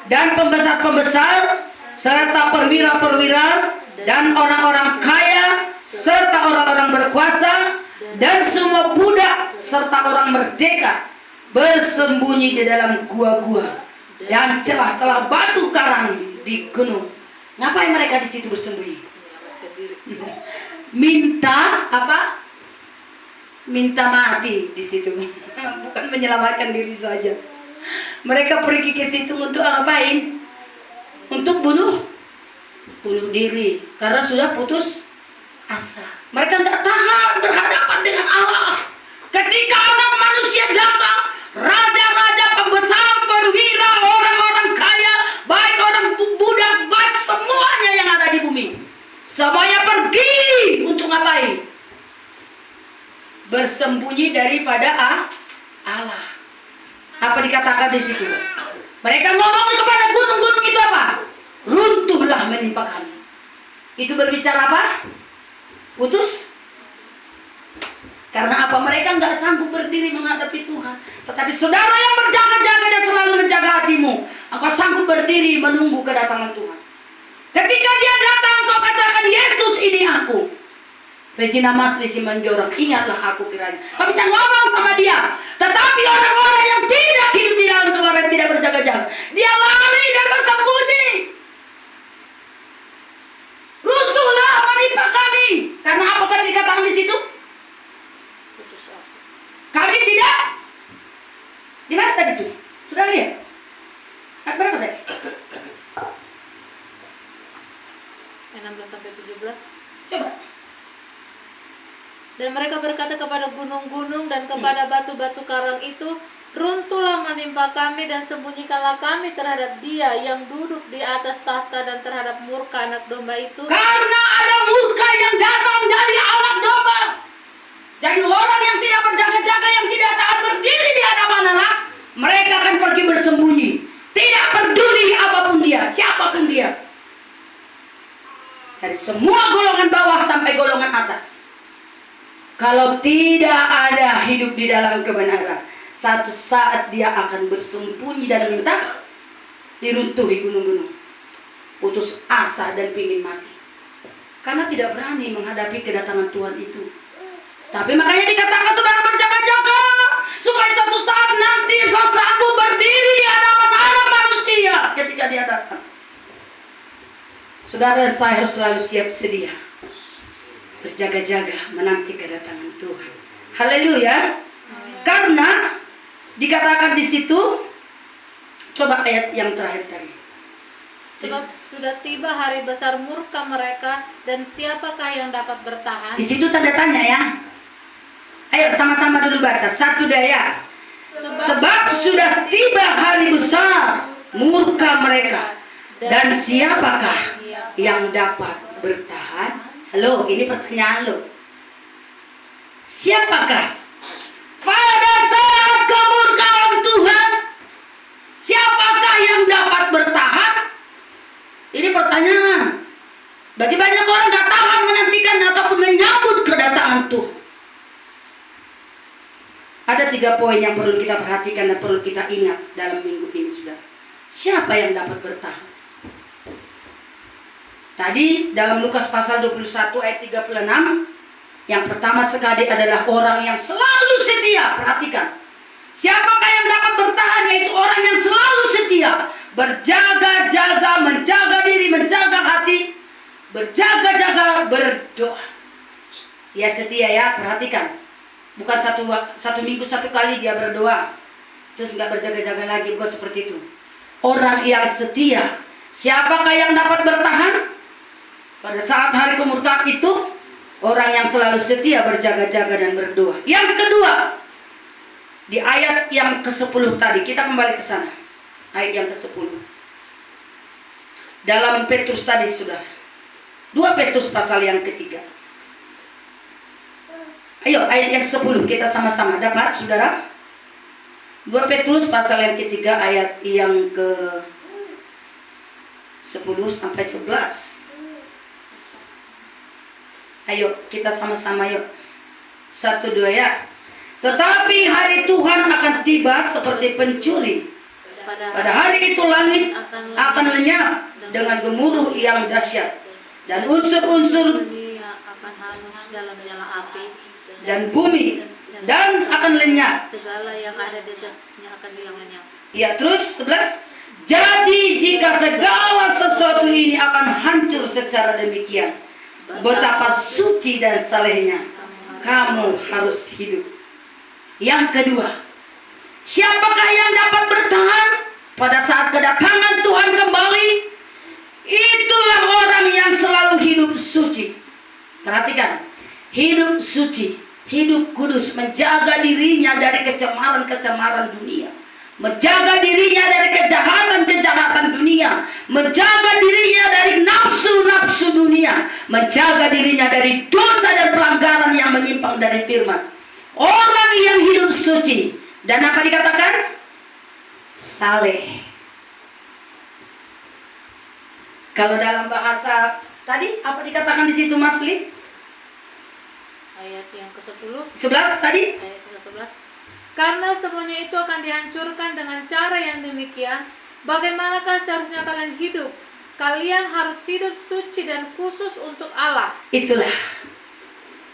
dan pembesar-pembesar, serta perwira-perwira, dan orang-orang kaya, serta orang-orang berkuasa, dan semua budak, serta orang merdeka, bersembunyi di dalam gua-gua dan celah-celah batu karang di gunung. Ngapain mereka di situ bersembunyi? Minta apa? Minta mati di situ. Bukan menyelamatkan diri saja. Mereka pergi ke situ untuk ngapain? Untuk bunuh diri, karena sudah putus asa. Mereka tidak tahan berhadapan dengan Allah. Ketika anak manusia datang, raja-raja, pembesar, perwira, orang-orang kaya, baik orang budak, baik semuanya yang ada di bumi, semuanya pergi untuk ngapain? Bersembunyi daripada Allah. Apa dikatakan di situ? Mereka ngomong kepada gunung-gunung itu apa? Runtuhlah menimpa kami. Itu berbicara apa? Putus. Karena apa? Mereka nggak sanggup berdiri menghadapi Tuhan. Tetapi saudara yang berjaga-jaga dan selalu menjaga hatimu, engkau sanggup berdiri menunggu kedatangan Tuhan. Ketika Dia datang, engkau katakan, Yesus ini aku. Regina Masli Simanjorang, ingatlah aku kiranya. Kau bisa ngomong sama Dia. Tetapi orang-orang yang tidak hidup di dalam kebenaran, tidak berjaga-jaga, dia lari dan bersembunyi. Runtuhlah menimpa kami. Karena apa tadi dikatakan di situ? Putus asa. Kami tidak. Di mana tadi tuh? Sudah lihat? Ayat berapa tadi? 16 sampai 17. Coba. Dan mereka berkata kepada gunung-gunung dan kepada batu-batu karang itu, runtuhlah menimpa kami, dan sembunyikanlah kami terhadap Dia yang duduk di atas tahta dan terhadap murka anak domba itu. Karena ada murka yang datang dari anak domba. Jadi orang yang tidak berjaga-jaga, yang tidak taat berdiri di hadapan Allah, mereka akan pergi bersembunyi. Tidak peduli apapun dia, siapapun dia. Dari semua golongan bawah sampai golongan atas. Kalau tidak ada hidup di dalam kebenaran, satu saat dia akan bersembunyi dan minta diruntuhi gunung-gunung. Putus asa dan pingin mati. Karena tidak berani menghadapi kedatangan Tuhan itu. Tapi makanya dikatakan saudara berjaga-jaga, supaya satu saat nanti kau sanggup berdiri di hadapan anak manusia ketika Dia datang. Saudara, saya harus selalu siap sedia, berjaga-jaga menanti kedatangan Tuhan. Haleluya. Karena dikatakan di situ, coba ayat yang terakhir tadi. Sebab sudah tiba hari besar murka mereka, dan siapakah yang dapat bertahan? Di situ tanda tanya ya. Ayo sama-sama dulu baca. 1, 2 ya. Sebab sudah tiba hari besar murka mereka, dan siapakah yang dapat bertahan? Halo, ini pertanyaan lo. Siapakah pada saat kemurkaan Tuhan, siapakah yang dapat bertahan? Ini pertanyaan. Bagi banyak orang gak tahan menantikan ataupun menyambut kedatangan Tuhan. Ada 3 poin yang perlu kita perhatikan dan perlu kita ingat dalam minggu ini, saudara. Siapa yang dapat bertahan? Tadi dalam Lukas pasal 21 ayat 36, yang pertama sekali adalah orang yang selalu setia. Perhatikan. Siapakah yang dapat bertahan? Yaitu orang yang selalu setia. Berjaga-jaga, menjaga diri, menjaga hati. Berjaga-jaga, berdoa. Ya setia ya, perhatikan. Bukan satu minggu 1 kali dia berdoa, terus nggak berjaga-jaga lagi, bukan seperti itu. Orang yang setia. Siapakah yang dapat bertahan? Pada saat hari kemurkaan itu, orang yang selalu setia, berjaga-jaga dan berdoa. Yang kedua, di ayat yang ke-10 tadi, kita kembali ke sana. Ayat yang ke-10. Dalam Petrus tadi, saudara. 2 Petrus pasal yang ketiga. Ayo, ayat yang 10 kita sama-sama dapat, saudara. 2 Petrus pasal yang ketiga, ayat yang ke-10 sampai 11. Ayo, kita sama-sama yuk. 1, 2 ya. Tetapi hari Tuhan akan tiba seperti pencuri. Pada hari itu langit akan lenyap dengan gemuruh yang dahsyat, dan unsur-unsur Dunia akan hangus dalam nyala api, dan bumi dan akan lenyap. segala yang ada di atasnya akan hilang lenyap. Ya, terus 11. Jadi jika segala sesuatu ini akan hancur secara demikian, betapa suci dan salehnya kamu harus hidup. Yang kedua, siapakah yang dapat bertahan pada saat kedatangan Tuhan kembali? Itulah orang yang selalu hidup suci. Perhatikan, hidup suci, hidup kudus, menjaga dirinya dari kecemaran-kecemaran dunia, menjaga dirinya dari kejahatan-kejahatan dunia, menjaga dirinya dari nafsu-nafsu dunia, menjaga dirinya dari dosa dan pelanggaran yang menyimpang dari firman. Orang yang hidup suci dan apa dikatakan? Saleh. Kalau dalam bahasa tadi apa dikatakan di situ, Mas Li? Ayat yang ke-10. 11 tadi? Ayat yang ke-11. Karena semuanya itu akan dihancurkan dengan cara yang demikian, bagaimanakah seharusnya kalian hidup? Kalian harus hidup suci dan khusus untuk Allah. Itulah.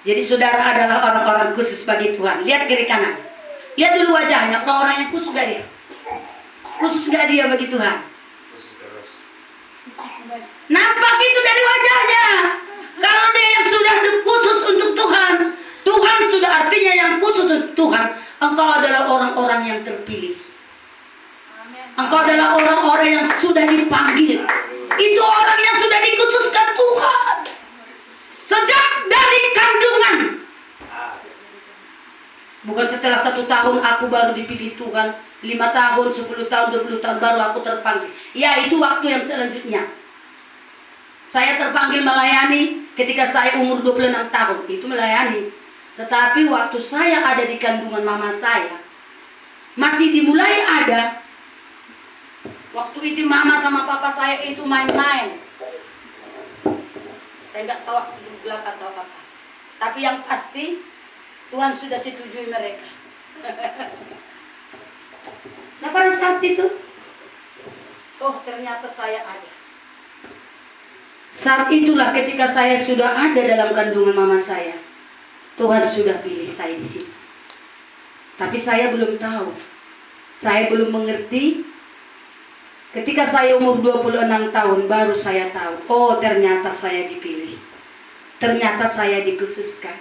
Jadi saudara adalah orang-orang khusus bagi Tuhan. Lihat kiri kanan. Lihat dulu wajahnya, orang-orang yang khusus gak dia? Khusus gak dia bagi Tuhan? Nampak itu dari wajahnya. Kalau dia yang sudah khusus untuk Tuhan, Tuhan sudah artinya yang khusus untuk Tuhan. Engkau adalah orang-orang yang terpilih. Engkau adalah orang-orang yang sudah dipanggil. Itu orang yang sudah dikhususkan Tuhan sejak dari kandungan. Bukan setelah 1 tahun aku baru dipilih Tuhan, 5 tahun, 10 tahun, 20 tahun baru aku terpanggil. Ya, itu waktu yang selanjutnya. Saya terpanggil melayani ketika saya umur 26 tahun, itu melayani. Tetapi waktu saya ada di kandungan mama saya, masih dimulai ada. Waktu itu mama sama papa saya itu main-main. Saya nggak tahu waktu itu gelap atau apa. Tapi yang pasti Tuhan sudah setujui mereka. Nah pada saat itu, oh ternyata saya ada. Saat itulah ketika saya sudah ada dalam kandungan mama saya, Tuhan sudah pilih saya di sini. Tapi saya belum tahu, saya belum mengerti. Ketika saya umur 26 tahun baru saya tahu, oh ternyata saya dipilih. Ternyata saya dikhususkan.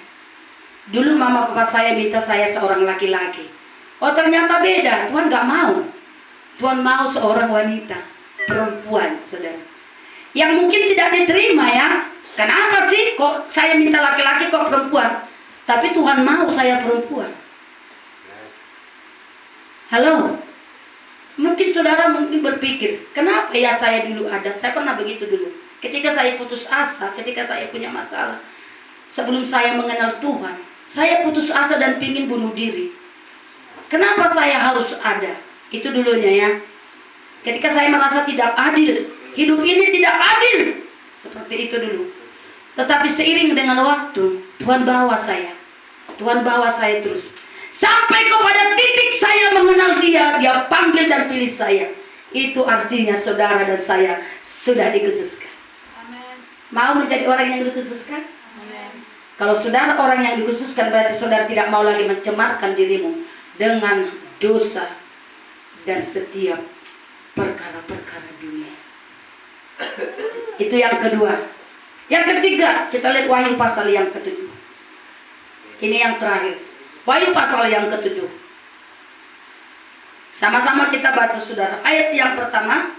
Dulu mama papa saya minta saya seorang laki-laki. Oh ternyata beda, Tuhan gak mau. Tuhan mau seorang wanita. perempuan, saudara. Yang mungkin tidak diterima ya. Kenapa sih kok saya minta laki-laki kok perempuan? Tapi Tuhan mau saya perempuan. Halo. Mungkin saudara berpikir, kenapa ya saya dulu ada? Saya pernah begitu dulu. Ketika saya putus asa, ketika saya punya masalah, sebelum saya mengenal Tuhan, saya putus asa dan pingin bunuh diri. Kenapa saya harus ada? Itu dulunya ya. Ketika saya merasa tidak adil, hidup ini tidak adil. Seperti itu dulu. Tetapi seiring dengan waktu, Tuhan bawa saya. Tuhan bawa saya terus. Sampai kepada titik saya mengenal dia, dia panggil dan pilih saya. Itu artinya saudara dan saya sudah dikhususkan. Amin. Mau menjadi orang yang dikhususkan? Amin. Kalau saudara orang yang dikhususkan, berarti saudara tidak mau lagi mencemarkan dirimu dengan dosa dan setiap perkara-perkara dunia. Itu yang kedua. Yang ketiga, kita lihat Wahyu pasal yang ke-7. Ini yang terakhir. Wahyu pasal yang ke-7. Sama-sama kita baca saudara. Ayat yang pertama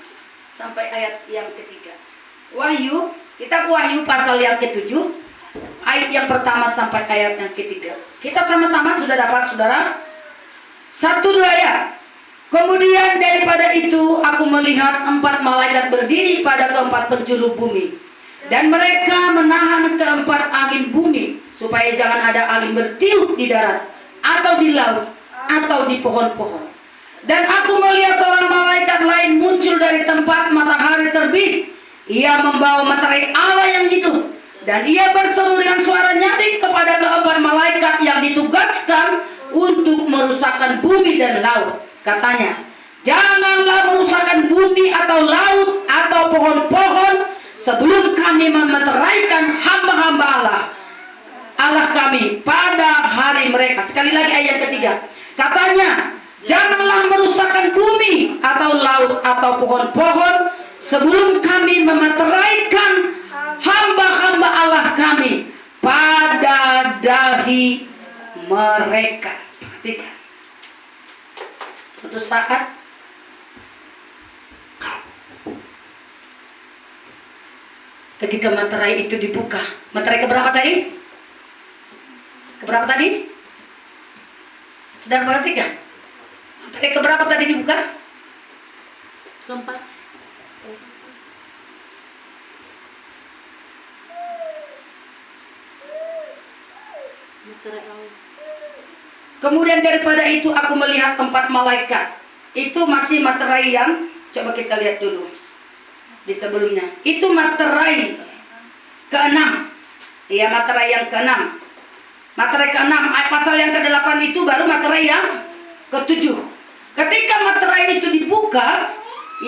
sampai ayat yang ketiga. Wahyu, kita ke Wahyu pasal yang ke-7. Ayat yang pertama sampai ayat yang ketiga. Kita sama-sama sudah dapat saudara. 1, 2 ya. Kemudian daripada itu aku melihat 4 malaikat berdiri pada keempat penjuru bumi. Dan mereka menahan keempat angin bumi, supaya jangan ada angin bertiup di darat, atau di laut, atau di pohon-pohon. Dan aku melihat seorang malaikat lain muncul dari tempat matahari terbit. Ia membawa materai Allah yang hidup. Dan ia berseru dengan suara nyaring kepada keempat malaikat yang ditugaskan untuk merusakkan bumi dan laut. Katanya, janganlah merusakkan bumi atau laut atau pohon-pohon sebelum kami memeteraikan hamba-hamba Allah kami pada hari mereka. Sekali lagi ayat ketiga. Katanya, janganlah merusakkan bumi atau laut atau pohon-pohon sebelum kami memeteraikan hamba-hamba Allah kami pada dahi mereka. Perhatikan. Suatu saat ketika materai itu dibuka. Materai keberapa tadi? Keberapa tadi? Sedang perhatikan. Materai keberapa tadi dibuka? Keempat. Materai Allah. Kemudian daripada itu aku melihat 4 malaikat. Itu masih materai yang, coba kita lihat dulu di sebelumnya. Itu materai ke-6. Iya, materai yang ke-6. Materai ke-6, pasal yang ke-8 itu baru materai yang ke-7. Ketika materai itu dibuka,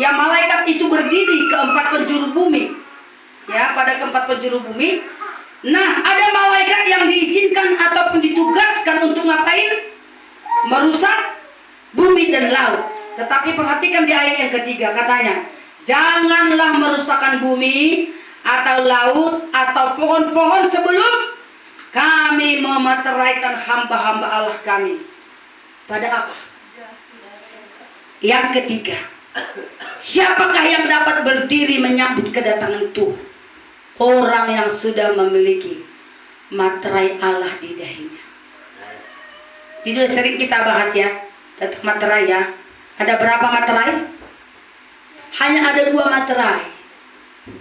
ya malaikat itu berdiri keempat penjuru bumi. Ya, pada keempat penjuru bumi. Nah, ada malaikat yang diizinkan ataupun ditugaskan untuk ngapain? Merusak bumi dan laut. Tetapi perhatikan di ayat yang ketiga, katanya, janganlah merusakkan bumi atau laut atau pohon-pohon sebelum kami memeteraikan hamba-hamba Allah kami. Pada apa? Yang ketiga, siapakah yang dapat berdiri menyambut kedatangan Tuhan? Orang yang sudah memiliki materai Allah di dahinya. Ini sudah sering kita bahas ya tentang materai ya. Ada berapa materai? Hanya ada 2 materai.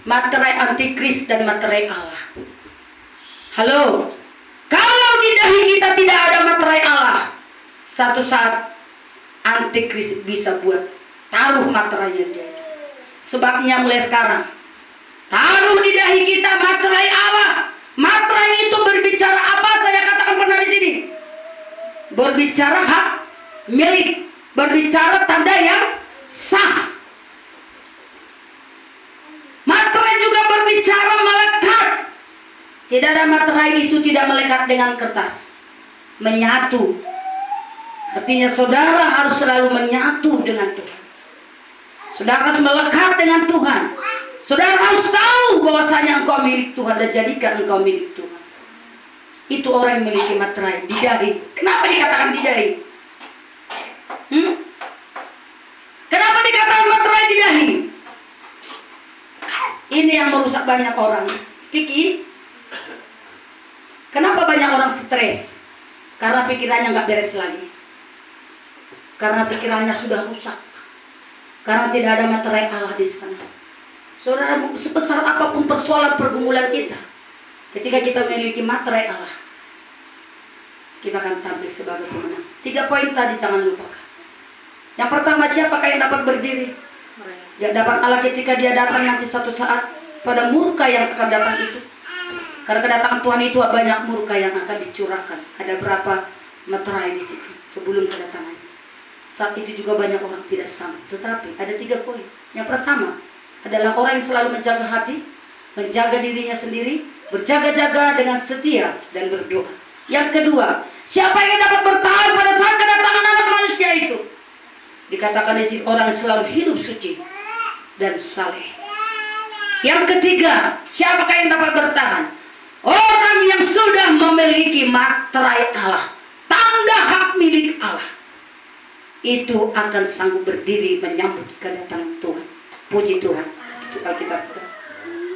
Materai antikris dan materai Allah. Halo. Kalau di dahi kita tidak ada materai Allah, satu saat antikris bisa buat taruh materainya dia. Sebabnya mulai sekarang, taruh di dahi kita materai Allah. Materai itu berbicara apa? Saya katakan pernah di sini. Berbicara hak milik, berbicara tanda yang sah. Materai juga berbicara melekat. Tidak ada materai itu tidak melekat dengan kertas. Menyatu. Artinya saudara harus selalu menyatu dengan Tuhan. Saudara harus melekat dengan Tuhan. Saudara harus tahu bahwasanya engkau milik Tuhan dan jadikan engkau milik Tuhan. Itu orang yang memiliki materai di dahi. Kenapa dikatakan di dahi? Kenapa dikatakan materai di dahi? ini yang merusak banyak orang. Kiki, kenapa banyak orang stres? Karena pikirannya nggak beres lagi. Karena pikirannya sudah rusak. Karena tidak ada materai Allah di sana. Saudara, sebesar apapun persoalan pergumulan kita, ketika kita memiliki materai Allah, kita akan tampil sebagai pemenang. 3 poin tadi jangan lupakan. Yang pertama, siapakah yang dapat berdiri? Di hadapan Allah ketika dia datang nanti satu saat, pada murka yang akan datang itu. Karena kedatangan Tuhan itu banyak murka yang akan dicurahkan. Ada berapa materai di situ sebelum kedatangannya. Saat itu juga banyak orang tidak sama. Tetapi ada 3 poin. Yang pertama adalah orang yang selalu menjaga hati, menjaga dirinya sendiri, berjaga-jaga dengan setia dan berdoa. Yang kedua, siapa yang dapat bertahan pada saat kedatangan anak manusia itu? Dikatakan di sini orang yang selalu hidup suci dan saleh. Yang ketiga, siapakah yang dapat bertahan? Orang yang sudah memiliki materai Allah, tanda hak milik Allah, itu akan sanggup berdiri menyambut kedatangan Tuhan. Puji Tuhan. Itu Alkitab.